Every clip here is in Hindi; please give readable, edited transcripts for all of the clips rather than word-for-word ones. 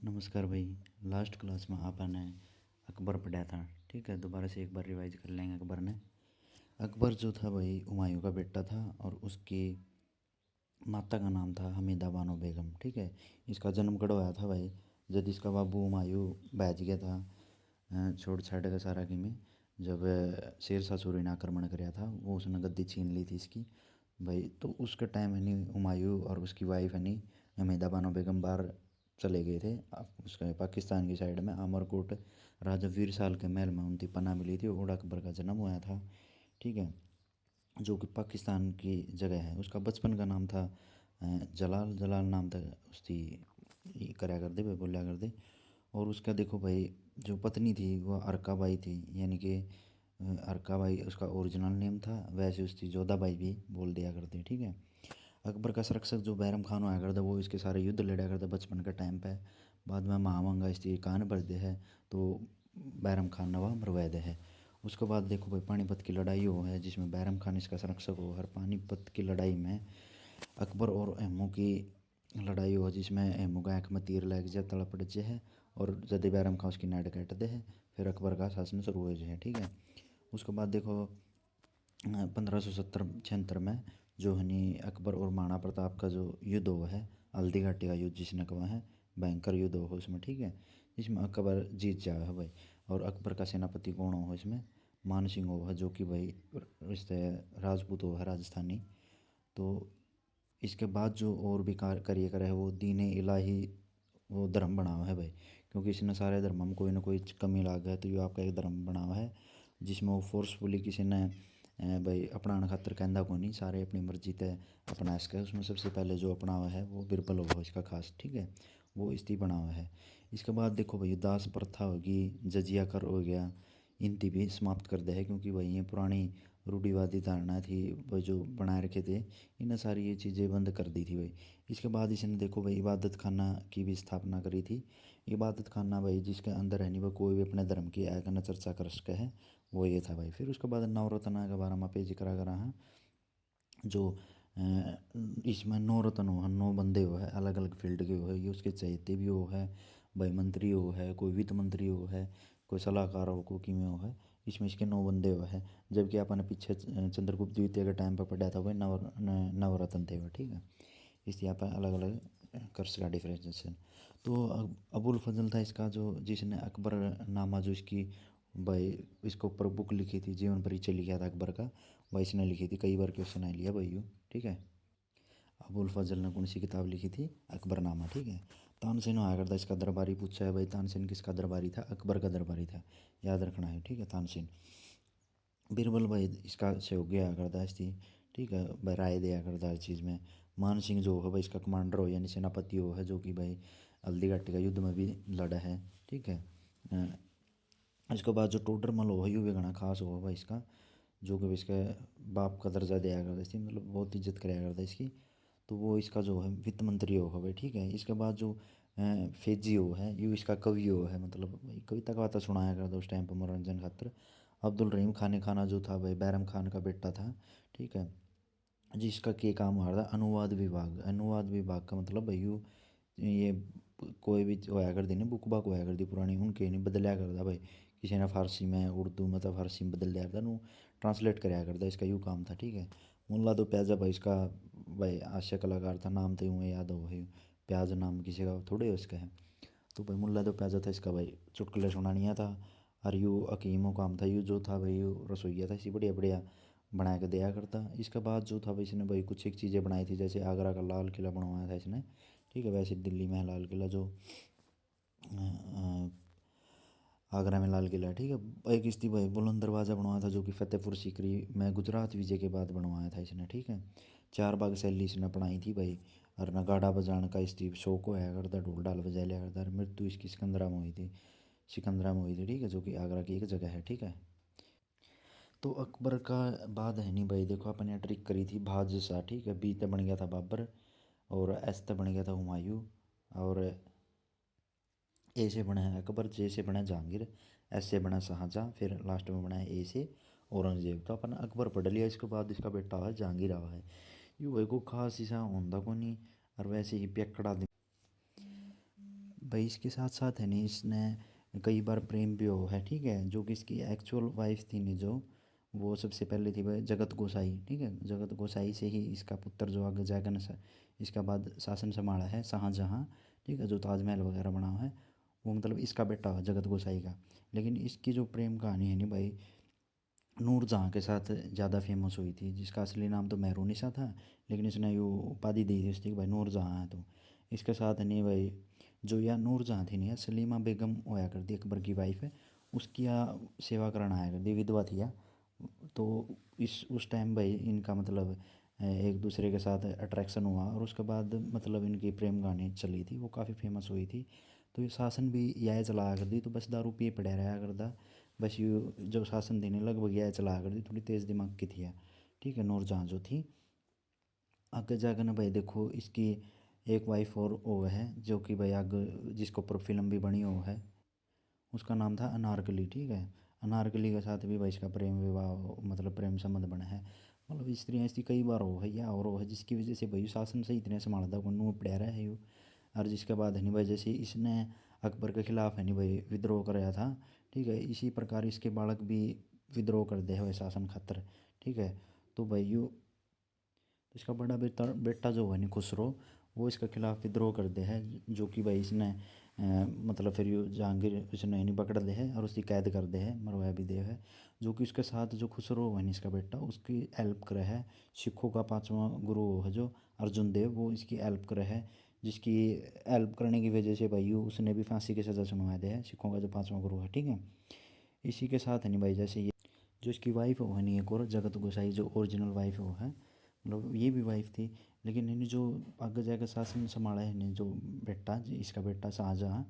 नमस्कार भाई। लास्ट क्लास में आपने अकबर पढ़ा था। ठीक है, दोबारा से एक बार रिवाइज कर लेंगे। अकबर जो था भाई हुमायूं का बेटा था और उसकी माता का नाम था हमीदा बानो बेगम। ठीक है, इसका जन्म कड़ होया था भाई जब इसका बाबू हुमायूं बैज गया था छोड़ छाड़ के सारा की में। जब शेर शाह सूरी ने आक्रमण कराया था, वो उसने गद्दी छीन ली थी इसकी भाई। तो उसके टाइम है नहीं हुमायूं और उसकी वाइफ है नहीं हमीदा बानो बेगम बाहर चले गए थे। उसके पाकिस्तान की साइड में अमरकोट राजा वीर साल के महल में उनकी पनाह मिली थी और अकबर का जन्म हुआ था। ठीक है, जो कि पाकिस्तान की जगह है। उसका बचपन का नाम था जलाल जलाल नाम था उसकी। करया कर दे भाई, बोलिया कर दे। और उसका देखो भाई जो पत्नी थी वो अरका बाई थी, यानी कि अरका बाई उसका ओरिजिनल नेम था। वैसे उसकी जोधा बाई भी बोल दिया करते। ठीक है, अकबर का संरक्षक जो बैरम खान हुआ करता वो इसके सारे युद्ध लड़ा करता बचपन का टाइम पे। बाद में महामंगा इसकी कान भर दे है तो बैरम खान नवा मरवा दे है। उसके बाद देखो भाई पानीपत की लड़ाई हो है जिसमें बैरम खान इसका संरक्षक हो। हर पानीपत की लड़ाई में अकबर और एमू की लड़ाई हो जिसमें एमू का आँख में तीर लग जाए तड़पड़ जे है और जदे बैरम खान उसकी नाड़ काट दे है। फिर अकबर का शासन शुरू हो जाए। ठीक है, उसके बाद देखो 1570 में जो है नी अकबर और महाराणा प्रताप का जो युद्ध हुआ है, हल्दी घाटी का युद्ध जिसने कहा है, भयंकर युद्ध हो उसमें। ठीक है, इसमें अकबर जीत जाए है भाई। और अकबर का सेनापति कौन हो इसमें? मान सिंह हो है, जो कि भाई रिश्ते राजपूत हो है राजस्थानी। तो इसके बाद जो और भी कार्य करे है वो दीन इलाही वो धर्म बनावा है भाई। क्योंकि इसने सारे धर्म में कोई ना कोई कमी लाग है तो ये आपका एक धर्म बनावा है जिसमें वो फोर्सफुली किसी ने भाई अपनाने खातर कहता को नहीं, सारे अपनी मर्जी ते अपना इसका। उसमें सबसे पहले जो अपना हुआ है वो बिरबल होगा इसका खास। ठीक है, वो इस्ती बना हुआ है। इसके बाद देखो भाई दास प्रथा होगी, जजिया कर हो गया, इनती भी समाप्त कर दे है। क्योंकि भाई ये पुरानी रूढ़िवादी धारणा थी भाई जो बनाए रखे थे, इन्हें सारी ये चीज़ें बंद कर दी थी भाई। इसके बाद इसने देखो भाई इबादत खाना की भी स्थापना करी थी। इबादत खाना भाई जिसके अंदर है नहीं वह कोई भी अपने धर्म की आय करना चर्चा कर सके है, वो ये था भाई। फिर उसके बाद नवरत्ना के बारे में पे जिक्र करा है। जो इसमें नौ रत्न हो है, नौ बंदे हो है, अलग अलग फील्ड के हो है। ये उसके चहेते भी हो है भाई, मंत्री हो है, कोई वित्त मंत्री हो है, कोई सलाहकार हो, कोई किमें हो है। इसमें इसके नौ बंदे हो है। जबकि अपन ने पीछे चंद्रगुप्त द्वितीय के टाइम पर पढ़ा था भाई नवरत्न थे वो। ठीक है, इस यहाँ पर अलग अलग कर्स का डिफ्रेंशिएशन। तो अबुल फजल था इसका जो जिसने अकबर नामा जो इसकी भाई इसके ऊपर बुक लिखी थी, जीवन परिचय लिखा था अकबर का, वह इसने लिखी थी। कई बार क्वेश्चन आ लिया भाई। ठीक है, अबुल फजल ने कौन सी किताब लिखी थी? अकबरनामा। ठीक है, तानसेन आया करता इसका दरबारी पूछा है भाई, तानसेन किसका दरबारी था? अकबर का दरबारी था, याद रखना है। ठीक है, तानसेन। बीरबल भाई इसका सहयोगी आया करता है इसकी। ठीक है भाई, राय दिया करता है हर चीज़ में। मान सिंह जो है भाई इसका कमांडर हो यानी सेनापति हो है, जो कि भाई हल्दी घाटी का युद्ध में भी लड़ा है। ठीक है, इसके बाद जो टोडरमल हो यू भी घना खास हो भाई इसका, जो कि इसके बाप का दर्जा दिया करता इसकी, मतलब बहुत इज्जत कराया करता इसकी। तो वो इसका जो है वित्त मंत्री हो भाई। ठीक है, इसके बाद जो फेजी हो है यू इसका कवि हो है, मतलब भाई कविता कवाता सुनाया करता उस टाइम पर मनोरंजन खातर। अब्दुल रहीम खाने खाना जो था भाई बैरम खान का बेटा था। ठीक है, जिसका के काम हुआ था अनुवाद विभाग। अनुवाद विभाग का मतलब भाई ये कोई भी होया कर दी नहीं बुक बाक होया कर दी पुरानी, उनके नहीं बदलिया करता भाई। किसी ने फारसी में उर्दू में तो फारसी में बदल दिया करता नू, ट्रांसलेट कराया करता, इसका यूँ काम था। ठीक है, मुल्ला दो प्याजा भाई इसका भाई हास्य कलाकार था, नाम तो यूँ याद हो भाई, प्याज नाम किसी का थोड़े उसका है। तो भाई मुल्ला दो प्याजा था इसका भाई, चुटकुले सुनानिया था। और यू अकीमों काम था, यू जो था भाई यू रसोईया था, इसी बढ़िया बढ़िया बना के दिया करता। इसके बाद जो था भाई इसने भाई कुछ एक चीज़ें बनाई थी, जैसे आगरा का लाल किला बनवाया था इसने। ठीक है, वैसे दिल्ली में है लाल किला जो आगरा में लाल किला है। ठीक है, एक इसकी भाई बुलंद दरवाज़ा बनवाया था जो कि फतेहपुर सीकरी में गुजरात विजय के बाद बनवाया था इसने। ठीक है, चार बाग शैली इसने अपनाई थी भाई। और नगाड़ा बजाने का इसकी शौक होया करता, ढोल ढाल बजा लिया करता। और मृत्यु इसकी सिकंदरा में हुई थी, सिकंदरा में हुई थी। ठीक है, जो कि आगरा की एक जगह है। ठीक है, तो अकबर का बाद है नहीं भाई, देखो अपने ट्रिक करी थी बादशाह। ठीक है, बी ते बन गया था बाबर और एस ते बन गया था हुमायूं और ए से बना है अकबर, जे से बना है जहांगीर, एस से बना शाहजहाँ, फिर लास्ट में बना है ए से औरंगजेब। तो अपन अकबर पढ़ लिया, इसके बाद इसका बेटा है जहांगीर आवा है। यू भाई को खास ऐसा होंदा को नहीं। और वैसे ही पेकड़ा भाई इसके साथ साथ है नहीं, इसने कई बार प्रेम भी हो है, ठीक है। जो कि इसकी एक्चुअल वाइफ थी नहीं जो, वो सबसे पहले थी भाई जगत गोसाई, ठीक है। जगत गोसाई से ही इसका पुत्र जो आगे जाकर इसका बाद शासन संभाला है शाहजहाँ, ठीक है, जो ताजमहल वगैरह बना हुआ है, वो मतलब इसका बेटा हुआ जगत गोसाई का। लेकिन इसकी जो प्रेम कहानी है नहीं भाई, नूरजहाँ के साथ ज़्यादा फेमस हुई थी, जिसका असली नाम तो मेहरुनिसा था, लेकिन इसने यो उपाधि दी थी उसकी कि भाई नूरजहाँ है। तो इसके साथ नहीं भाई, जो यह नूरजहाँ थी नहीं है, सलीमा बेगम होया करती अकबर की वाइफ है, उसकी यहाँ सेवा करना आया करती, विधवा थी या। तो इस उस टाइम भाई इनका मतलब एक दूसरे के साथ अट्रैक्शन हुआ, और उसके बाद मतलब इनकी प्रेम कहानी चली थी, वो काफ़ी फेमस हुई थी। तो ये शासन भी यह चलाया करती, तो बस दारू पिए पड़े रहा करता, बस ये जो शासन देने लगभग यह चलाया करती, थोड़ी तेज़ दिमाग की थी यह, ठीक है, नूरजहाँ जो थी। आगे जाकर ना भाई देखो इसकी एक वाइफ और वो है, जो कि भाई आगे जिसके ऊपर फिल्म भी बनी हो है, उसका नाम था अनारकली, ठीक है। अनारकली के साथ भी भाई इसका प्रेम विवाह मतलब प्रेम संबंध बना है। मतलब स्त्रियाँ ऐसी कई बार हो है या और हो है, जिसकी वजह से भाई शासन से इतने संभाला था नू पड़ा रहा है यू। और जिसके बाद है नहीं भाई, जैसे इसने अकबर के खिलाफ है नहीं भाई विद्रोह कराया था, ठीक है, इसी प्रकार इसके बालक भी विद्रोह कर दे हुए शासन खातर, ठीक है। तो भाई यू, तो इसका बड़ा बेटा बेटा जो है नहीं खुसरो, वो इसके खिलाफ विद्रोह कर दे है, जो कि भाई इसने मतलब फिर यू जहांगीर इसने नहीं पकड़ दे है और उसकी कैद कर दे है, मरवा भी दे है। जो कि उसके साथ जो खुसरो है नहीं इसका बेटा, उसकी हेल्प करे है। सिखों का पांचवा गुरु है जो अर्जुन देव, वो इसकी हेल्प करे है, जिसकी हेल्प करने की वजह से भाई यू उसने भी फांसी की सज़ा सुनवा दे है, सिखों का जो पांचवा गुरु है, ठीक है। इसी के साथ है नहीं भाई, जैसे ये जो इसकी वाइफ है वो है नहीं एक और जगत गोसाई, जो ओरिजिनल वाइफ है वो है, मतलब ये भी वाइफ थी। लेकिन इन्हें जो आगे जाकर शासन संभाला है इन्हें जो बेटा इसका बेटा शाहजहाँ,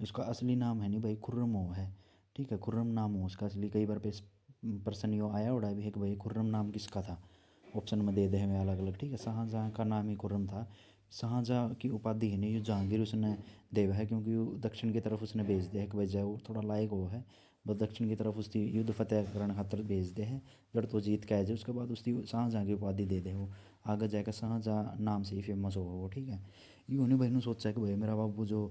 इसका असली नाम है नहीं भाई खुर्रम हो है, ठीक है, खुर्रम नाम हो उसका असली। कई बार पे पर्सन यो आया उड़ा भी है कि भाई खुर्रम नाम किसका था, ऑप्शन में दे दे हमें अलग अलग, ठीक है। शाहजहाँ का नाम ही खुर्रम था। शाहजहाँ की उपाधि है नहीं, ये जहांगीर उसने देवा है, क्योंकि वो दक्षिण की तरफ उसने भेज दिया है कि भाई जाओ थोड़ा लायक हो है, बस दक्षिण की तरफ उसकी युद्ध फतेह करने खातर भेज दे है, जड़ तो जीत के आ जाए, उसके बाद उसकी शाहजहाँ की उपाधि दे दे, वो आगे जाकर शाहजहाँ नाम से ही फेमस हो वो, ठीक है। यूँ नहीं भाई ने सोचा कि भाई मेरा बाबू जो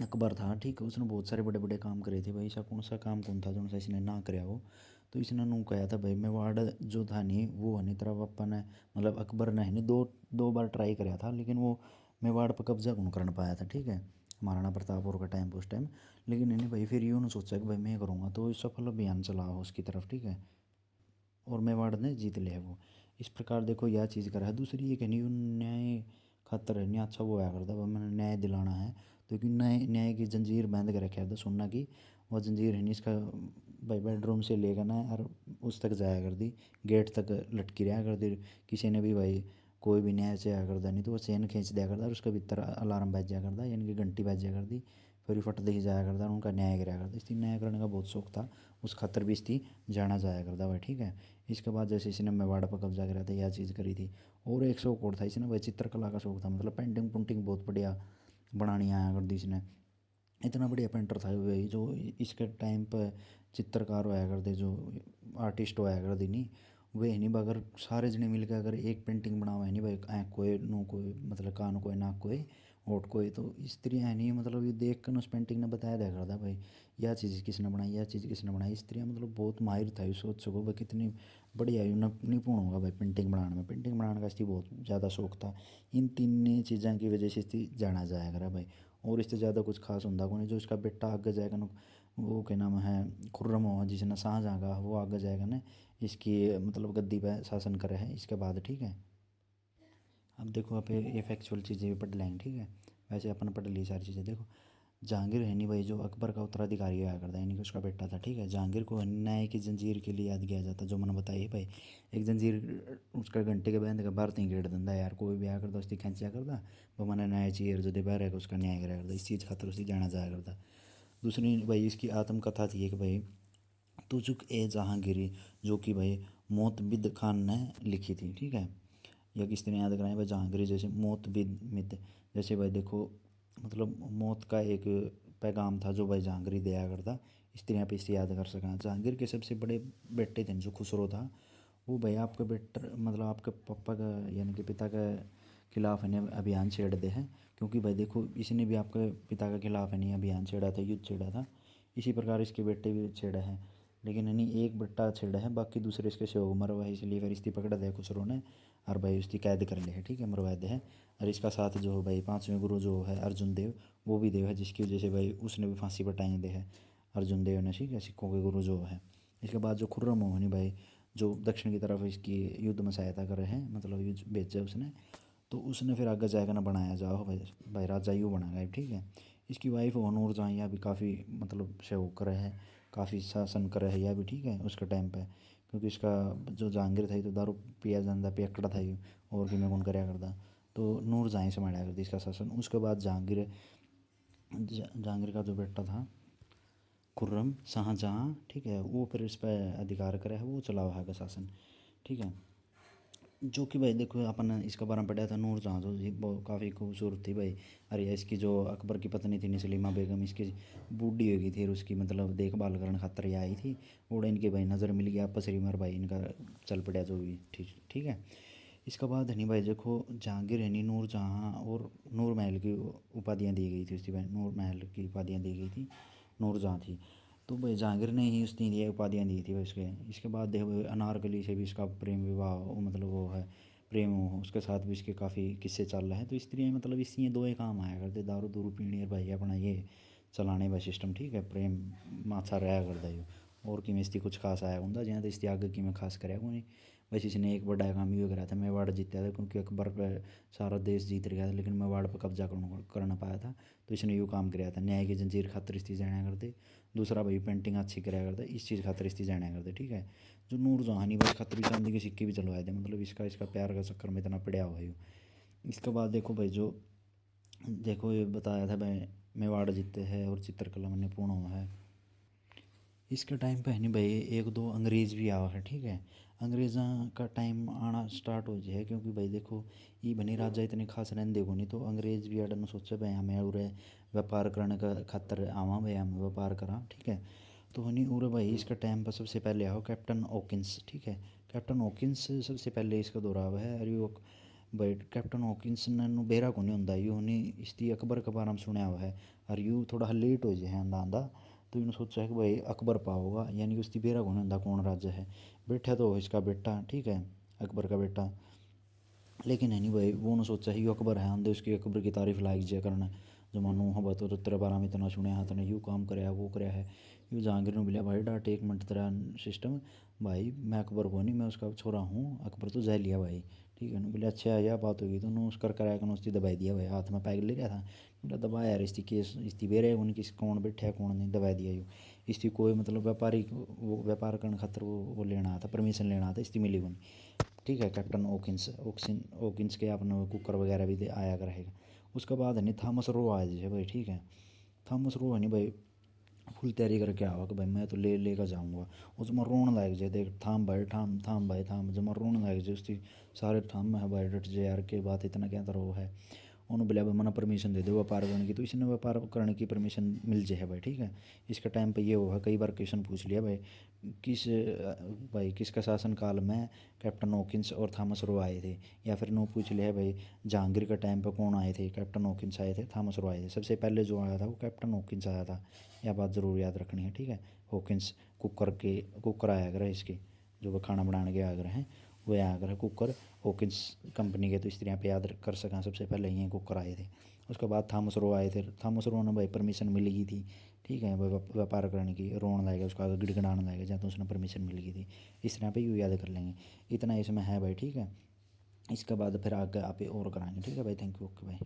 अकबर था, ठीक है, उसने बहुत सारे बड़े बड़े काम करे थे भाई, ऐसा कौन सा काम कौन था जो सा इसने ना कराया हो। तो इसने नू कहा था भाई मेवाड़ जो था नहीं वो हनी तरह पापा ने मतलब अकबर ने नहीं दो दो बार ट्राई कराया था, लेकिन वो मेवाड़ पर कब्जा कौन कर पाया था, ठीक है, महाराणा प्रताप और का टाइम उस टाइम। लेकिन इन्हें भाई फिर यूँ सोचा कि भाई मैं करूँगा, तो सफल अभियान चला हो उसकी तरफ, ठीक है, और मेवाड़ ने जीत लिया वो। इस प्रकार देखो यह चीज़ करा है। दूसरी ये कहनी न्याय खातर है नहीं अच्छा वो आया करता, मैंने न्याय दिलाना है, तो कि न्याय न्याय की जंजीर बांध के रखा था सोना की, वो जंजीर है नहीं इसका भाई बेडरूम से लेकर ना और उस तक जाया कर दी, गेट तक लटकी रहा कर दी। किसी ने भी भाई कोई भी न्याय से आया करता नहीं तो वो चैन खींच दिया करता, और उसका भीतर अलार्म बज जाया करता, यानी कि घंटी बज जाया करती, फिर फट दे ही जाया करता और उनका न्याय कराया करता। इसलिए न्याय करने का बहुत शौक था, उस खातर भी इसकी जाना जाया करता भाई, ठीक है। इसके बाद जैसे इसने मेवाड़ पर कब्जा करा था, यह चीज़ करी थी। और एक शौक और था इसने भाई, चित्रकला का शौक था, मतलब पेंटिंग पुंटिंग बहुत बढ़िया बनानी आया कर दी इसने। इतना बढ़िया पेंटर था भाई, जो इसके टाइम पर चित्रकार होया करते, जो आर्टिस्ट होया करते नहीं, वे नहीं अगर सारे जने मिलकर अगर एक पेंटिंग बनावा है नहीं भाई, आँख कोई नो कोई मतलब कान कोई नाक कोई होठ कोई, तो स्त्रियाँ है नहीं मतलब ये देख कर उस पेंटिंग ने बताया दिया करता भाई यह चीज़ किसने बनाई, यह चीज़ किसने बनाई। स्त्रियाँ मतलब बहुत माहिर था, ये सोच सको भाई कितनी बढ़िया निपुण होगा भाई पेंटिंग बनाने में। पेंटिंग बनाने का इसकी बहुत ज़्यादा शौक था। इन तीन चीज़ों की वजह से इसकी जाना जाया करा भाई, और इससे ज़्यादा कुछ खास होता को नहीं। जो इसका बेटा आगे जाएगा ना, वो क्या नाम है खुर्रम हो जिसने शाहजहाँ का, वो आगे जाएगा ना इसकी मतलब गद्दी पे शासन करे है इसके बाद, ठीक है। अब देखो आप ये फैक्चुअल चीज़ें भी पढ़ लेंगे, ठीक है, वैसे अपन पढ़ ली सारी चीज़ें। देखो जहांगीर है नहीं भाई जो अकबर का उत्तराधिकारी आया करता है, यानी कि उसका बेटा था, ठीक है। जहांगीर को न्याय की जंजीर के लिए याद किया जाता, जो मैंने बताया भाई, एक जंजीर उसका घंटे के बहन का बाहर तीन गेट दिंदा यार, कोई भी आया करता उसकी खींचा करता, वो मैंने न्याय चाहिए जो दे बाहर है उसका न्याय कराया करता, इस चीज़ खातर उसकी जाना जाया करता। दूसरी भाई इसकी आत्मकथा थी एक भाई, तुजुक ए जहांगीरी, जो कि भाई मोतबिद खान ने लिखी थी, ठीक है। या किसी ने याद कराया भाई जहांगीरी, जैसे मोतबिद मिद, जैसे भाई देखो मतलब मौत का एक पैगाम था जो भाई जहांगीर दिया करता, स्त्रियाँ पे इसे याद कर सकें। जहांगीर के सबसे बड़े बेटे थे जो खुसरो था, वो भाई आपके बेटर मतलब आपके पापा का यानी कि पिता का खिलाफ है नहीं अभियान छेड़ दे है, क्योंकि भाई देखो इसने भी आपके पिता के खिलाफ है नहीं अभियान छेड़ा था, युद्ध छेड़ा था। इसी प्रकार इसके बेटे भी छेड़ा है, लेकिन है नहीं एक बेटा छेड़ा है, बाकी दूसरे इसके से मर हुआ है, इसलिए फिर इसकी पकड़ दे खुसरो ने और भाई उसकी कैद कर ले है, ठीक है, मरवा दे है। और इसका साथ जो भाई पाँचवें गुरु जो है अर्जुन देव, वो भी देव है, जिसकी वजह से भाई उसने भी फांसी पर टांग दे है अर्जुन देव ने, ठीक है, सिखों के गुरु जो है। इसके बाद जो खुर्रम मोहनी भाई जो दक्षिण की तरफ इसकी युद्ध में सहायता करे हैं, मतलब युद्ध भेजा उसने, तो उसने फिर आगे जाएगा ना बनाया जाओ भाई राजा यूँ बना गए, ठीक है। इसकी वाइफ हो नूरजहाँ यह भी काफ़ी मतलब सहयोग करे है, काफ़ी शासन करे है यह भी, ठीक है, उसके टाइम पे, क्योंकि इसका जो जहांगीर था तो दारू पिया जाता पियकड़ा था ये, और कि मैं कौन कराया करता, तो नूरजहाँ ही संभाला करती इसका शासन। उसके बाद जहांगीर का जो बेटा था खुर्रम शाहजहाँ, ठीक है, वो फिर इस पर अधिकार करे है, वो चला हुआ है शासन, ठीक है। जो कि भाई देखो अपन इसका बारे में पढ़ा था, नूरजहाँ जो जी वो काफ़ी खूबसूरत थी भाई। अरे इसकी जो अकबर की पत्नी थी नसलीमा बेगम, इसकी बूढ़ी हो गई थी और उसकी मतलब देखभाल करने खातर ये आई थी, और इनके भाई नज़र मिल गया आपस रिमर भाई इनका चल पड़ा जो भी, ठीक ठीक है। इसका बाद हनी भाई देखो जहांगीर हनी नूरजहाँ और नूर महल की उपाधियाँ दी गई थी उसकी भाई, नूर महल की उपाधियाँ दी गई थी, नूरजहाँ थी। तो भाई जहांगीर ने ही उसने ये उपाधियाँ दी थी भाई उसके। इसके बाद देखो अनारकली से भी इसका प्रेम विवाह मतलब वो है प्रेम हो, उसके साथ भी इसके काफ़ी किस्से चल रहे हैं। तो स्त्रियाँ मतलब इससे ये दो ही काम आया करते, दारू दूरू पीनी और भाई अपना ये चलाने का सिस्टम, ठीक है, प्रेम माछा रहा करता है। और कि में इसकी कुछ खास आया होंगे जहाँ तो इसकी आगे की मैं खास करेगा नहीं। बस इसने एक बड़ा काम ये करा था, मेवाड़ जीता था, क्योंकि अकबर पर सारा देश जीत गया था लेकिन मेवाड़ पर कब्जा करना पाया था, तो इसने यूँ काम कराया था, न्याय की जंजीर खातर इसकी जाना करते। दूसरा भाई पेंटिंग अच्छी कराया करता, इस चीज़ खातर इसकी जाना करते, ठीक है। जो नूरजहाँ नहीं बस खातर चांदी के सिक्के भी चलवाए थे, मतलब इसका इसका प्यार का चक्कर में इतना पड़ा हुआ है। इसके बाद देखो भाई जो देखो ये बताया था भाई मेवाड़ जीते हैं और चित्रकला में निपुण हुआ है। इसके टाइम पे है नहीं भाई एक दो अंग्रेज़ भी आवा है, ठीक है, अंग्रेज़ा का टाइम आना स्टार्ट हो जाए, क्योंकि भाई देखो ये बनी राजा इतने खास रहने को नहीं, तो अंग्रेज़ भी अड़न सोचे भाई हमें उरे व्यापार करने का खातर आवा भाई हम व्यापार करा, ठीक है। तो नहीं उरे भाई इसका टाइम पर सबसे पहले आओ कैप्टन ओकिंस, ठीक है, कैप्टन ओकिंस सबसे पहले इसका दौरा हुआ है। और यो भाई कैप्टन हॉकिंस ने बेरा को नहीं होंदा यू नहीं इसकी अकबर के बारे में सुनया हुआ है, और यू थोड़ा लेट हो जाए आंदा आंदा, तो इन्होंने सोचा है कि भाई अकबर पाओगा, यानी कि उसकी बेरा को नहीं होंदा कौन राजा है, बैठा तो इसका बेटा, ठीक है, अकबर का बेटा। लेकिन है नहीं भाई वो ने सोचा ही अकबर है आंदे उसकी अकबर की तारीफ लाइक जे करना, जो मानो हम तो तेरे बारे में इतना सुने तने यूँ काम कराया वो कराया है। यू जहांगीर ने बोलिया भाई डाट एक मिनट तेरा सिस्टम, भाई मैं अकबर को नहीं मैं उसका छोरा हूँ, अकबर तो जह लिया भाई, ठीक है ना। बोले अच्छा यह बात होगी, तो उन्होंने उसकर कराया कर उसकी दबाई दिया भाई, हाथ में पैग ले रहा था, बोला दबाया यार इसकी केस इसकी बेरे उनकी कौन बैठा है कौन नहीं, दबा दिया यू। इसकी कोई मतलब व्यापारी वो व्यापार करने खातर वो लेना था परमिशन लेना था, इसकी मिली को नहीं, ठीक है। कैप्टन ओकिंस के अपने कुकर वगैरह भी आया करेगा। उसके बाद है नहीं थॉमस रो आया जैसे भाई, ठीक है, थॉमस रो है नहीं भाई फुल तैयारी करके आवा कि भाई मैं तो ले कर जाऊँगा। उसमें रोन लाग जाए देख थाम भाई थाम भाई थाम, जब रोन लाग जाए उसकी सारे थाम में है भाई डट जाए यार के बात इतना क्या तरह है। उन्होंने बोला भाई मना परमिशन दे दो व्यापार करने की, तो इसने व्यापार करने की परमिशन मिल जाए भाई, ठीक है। इसके टाइम पे ये हुआ कई बार क्वेश्चन पूछ लिया भाई भाई किसका शासनकाल में कैप्टन हॉकिंस और थॉमस रो आए थे, या फिर नो पूछ लिया भाई जहांगीर के टाइम पे कौन आए थे, कैप्टन हॉकिंस आए थे थॉमस रो आए थे। सबसे पहले जो आया था वो कैप्टन हॉकिंस आया था, यह बात ज़रूर याद रखनी है, ठीक है। हॉकिंस कुकर आया कर इसके जो वो खाना बनाने के आगर हैं वो आया कर कुकर हॉकिंस कंपनी के, तो इस तरह पे याद कर सकें सबसे पहले ये कुकर आए थे। उसके बाद थॉमस रो आए थे, थॉमस रो ने भाई परमिशन मिल गई थी, ठीक है, व्यापार करने की, रोन लाएगा उसका आगे गिड़गड़ाने लाएगा जहाँ तो उसने परमिशन मिल गई थी। इस तरह पे यूँ याद कर लेंगे, इतना इसमें है भाई, ठीक है। इसके बाद फिर आगे आप और कराएंगे, ठीक है भाई, थैंक यू, ओके भाई।